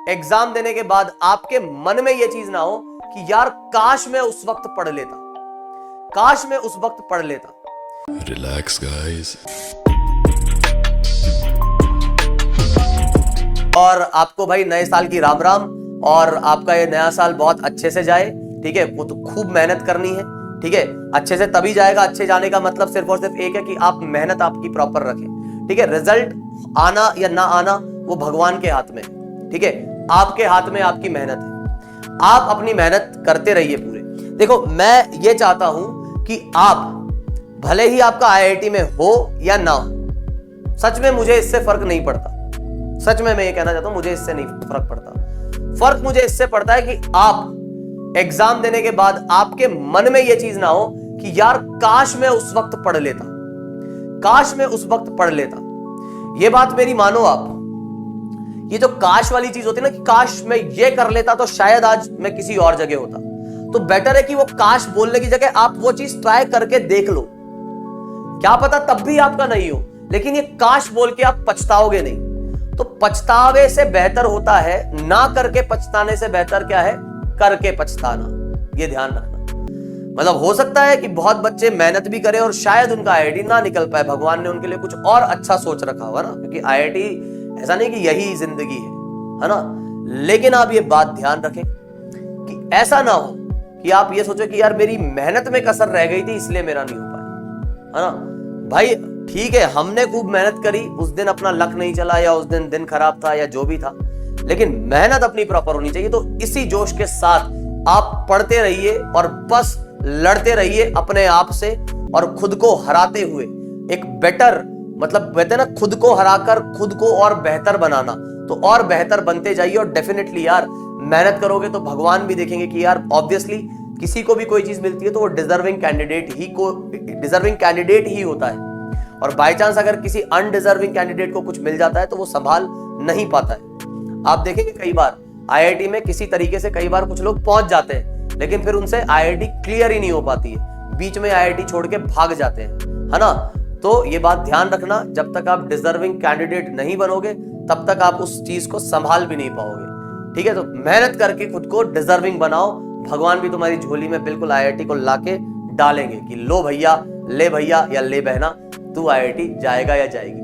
Exam देने के बाद आपके मन में यह चीज ना हो कि यार काश मैं उस वक्त पढ़ लेता, काश मैं उस वक्त पढ़ लेता। Relax guys. और आपको भाई नए साल की राम राम, और आपका ये नया साल बहुत अच्छे से जाए। ठीक है, वो तो खूब मेहनत करनी है। ठीक है, अच्छे से तभी जाएगा। अच्छे जाने का मतलब सिर्फ और सिर्फ एक है कि आप मेहनत आपकी प्रॉपर रखें। ठीक है, रिजल्ट आना या ना आना वो भगवान के हाथ में है। ठीक है, आपके हाथ में आपकी मेहनत है। आप अपनी मेहनत करते रहिए पूरे। देखो, मैं ये चाहता हूं कि आप भले ही आपका आईआईटी में हो या ना हो, सच में मुझे इससे फर्क नहीं पड़ता। सच में मैं ये कहना चाहता हूं, मुझे इससे नहीं फर्क पड़ता। फर्क मुझे इससे पड़ता है कि आप एग्जाम देने के बाद आपके मन में यह चीज ना हो कि यार काश मैं उस वक्त पढ़ लेता, काश मैं उस वक्त पढ़ लेता। यह बात मेरी मानो आप। ये जो काश वाली चीज होती है ना कि काश मैं ये कर लेता तो शायद आज मैं किसी और जगह होता, तो बेटर है कि वो काश बोलने की जगह आप वो चीज ट्राई करके देख लो। क्या पता तब भी आपका नहीं हो, लेकिन ये काश बोल के आप पछताओगे नहीं। तो पछतावे से बेहतर होता है ना करके पछताने से बेहतर क्या है, करके पछताना। ये ध्यान रखना। मतलब हो सकता है कि बहुत बच्चे मेहनत भी करें और शायद उनका आईआईटी ना निकल पाए, भगवान ने उनके लिए कुछ और अच्छा सोच रखा होगा ना, क्योंकि आईआईटी ऐसा नहीं कि यही जिंदगी है ना। लेकिन आप ये बात ध्यान रखें कि ऐसा ना हो कि आप ये सोचो कि यार मेरी मेहनत में कसर रह गई थी इसलिए मेरा नहीं हो पाया, है ना। भाई ठीक है, हमने खूब मेहनत करी, उस दिन अपना लक नहीं चला या उस दिन दिन खराब था या जो भी था, लेकिन मेहनत अपनी प्रॉपर होनी चाहिए। तो इसी जोश के साथ आप पढ़ते रहिए और बस लड़ते रहिए अपने आप से, और खुद को हराते हुए एक बेटर, मतलब कहते हैं ना, खुद को हराकर खुद को और बेहतर बनाना, तो और बेहतर बनते जाइए। और डेफिनेटली यार मेहनत करोगे तो भगवान भी देखेंगे कि यार ऑब्वियसली किसी को भी कोई चीज मिलती है तो वो डिजर्विंग कैंडिडेट ही होता है। और बाय चांस अगर किसी अनडिजर्विंग कैंडिडेट को कुछ मिल जाता है तो वो संभाल नहीं पाता है। आप देखेंगे कई बार आईआईटी में किसी तरीके से कई बार कुछ लोग पहुंच जाते हैं, लेकिन फिर उनसे आईआईटी क्लियर ही नहीं हो पाती है, बीच में आईआईटी छोड़ के भाग जाते हैं, है ना। तो ये बात ध्यान रखना, जब तक आप डिजर्विंग कैंडिडेट नहीं बनोगे तब तक आप उस चीज को संभाल भी नहीं पाओगे। ठीक है, तो मेहनत करके खुद को डिजर्विंग बनाओ। भगवान भी तुम्हारी झोली में बिल्कुल आईआईटी को लाके डालेंगे कि लो भैया, ले भैया या ले बहना, तू आईआईटी जाएगा या जाएगी।